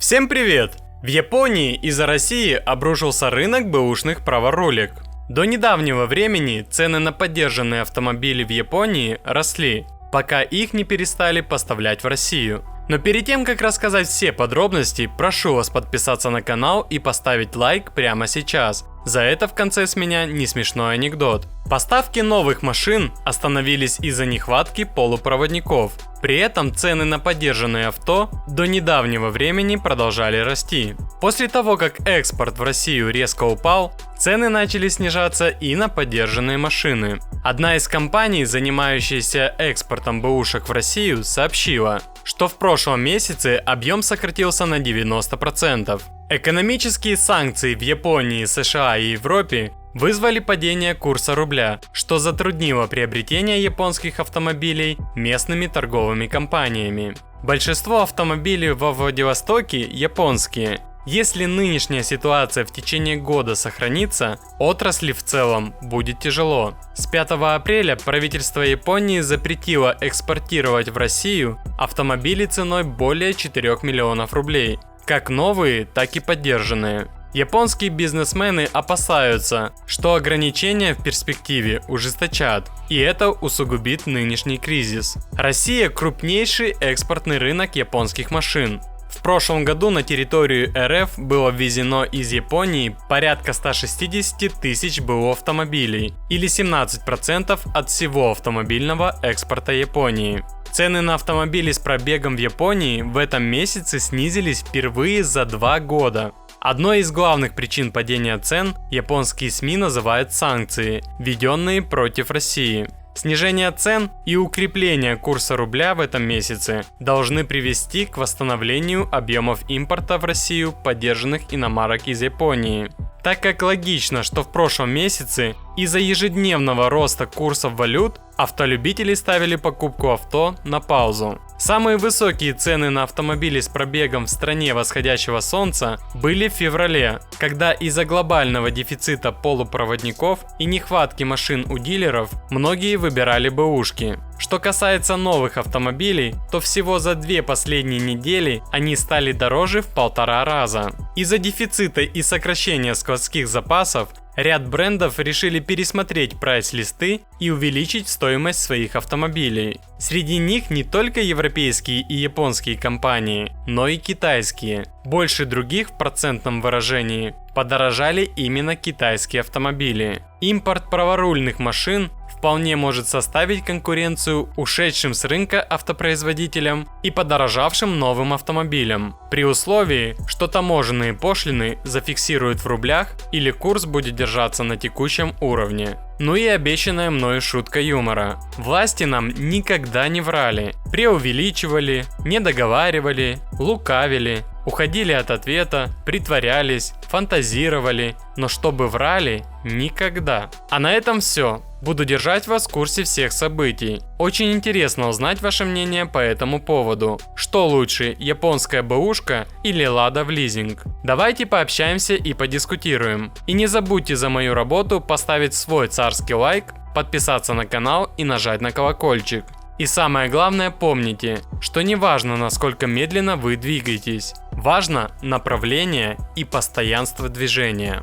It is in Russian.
Всем привет! В Японии из-за России обрушился рынок бэушных праворулек. До недавнего времени цены на поддержанные автомобили в Японии росли, пока их не перестали поставлять в Россию. Но перед тем, как рассказать все подробности, прошу вас подписаться на канал и поставить лайк прямо сейчас. За это в конце с меня не смешной анекдот. Поставки новых машин остановились из-за нехватки полупроводников. При этом цены на поддержанные авто до недавнего времени продолжали расти. После того, как экспорт в Россию резко упал, цены начали снижаться и на поддержанные машины. Одна из компаний, занимающаяся экспортом бэушек в Россию, сообщила, что в прошлом месяце объем сократился на 90%. Экономические санкции в Японии, США и Европе вызвали падение курса рубля, что затруднило приобретение японских автомобилей местными торговыми компаниями. Большинство автомобилей во Владивостоке японские. Если нынешняя ситуация в течение года сохранится, отрасли в целом будет тяжело. С 5 апреля правительство Японии запретило экспортировать в Россию автомобили ценой более 4 миллионов рублей, как новые, так и поддержанные. Японские бизнесмены опасаются, что ограничения в перспективе ужесточат, и это усугубит нынешний кризис. Россия – крупнейший экспортный рынок японских машин. В прошлом году на территорию РФ было ввезено из Японии порядка 160 тысяч БУ автомобилей, или 17% от всего автомобильного экспорта Японии. Цены на автомобили с пробегом в Японии в этом месяце снизились впервые за 2 года. Одной из главных причин падения цен японские СМИ называют санкции, введенные против России. Снижение цен и укрепление курса рубля в этом месяце должны привести к восстановлению объемов импорта в Россию поддержанных иномарок из Японии. Так как логично, что в прошлом месяце из-за ежедневного роста курсов валют автолюбители ставили покупку авто на паузу. Самые высокие цены на автомобили с пробегом в стране восходящего солнца были в феврале, когда из-за глобального дефицита полупроводников и нехватки машин у дилеров многие выбирали бэушки. Что касается новых автомобилей, то всего за 2 последние недели они стали дороже в 1,5 раза. Из-за дефицита и сокращения складских запасов ряд брендов решили пересмотреть прайс-листы и увеличить стоимость своих автомобилей. Среди них не только европейские и японские компании, но и китайские. Больше других в процентном выражении подорожали именно китайские автомобили. Импорт праворульных машин вполне может составить конкуренцию ушедшим с рынка автопроизводителям и подорожавшим новым автомобилям, при условии, что таможенные пошлины зафиксируют в рублях или курс будет держаться на текущем уровне. Ну и обещанная мною шутка юмора. Власти нам никогда не врали, преувеличивали, недоговаривали, лукавили, уходили от ответа, притворялись, фантазировали, но чтобы врали – никогда. А на этом все. Буду держать вас в курсе всех событий. Очень интересно узнать ваше мнение по этому поводу. Что лучше, японская бэушка или Лада в лизинг? Давайте пообщаемся и подискутируем. И не забудьте за мою работу поставить свой царский лайк, подписаться на канал и нажать на колокольчик. И самое главное, помните, что не важно, насколько медленно вы двигаетесь, важно направление и постоянство движения.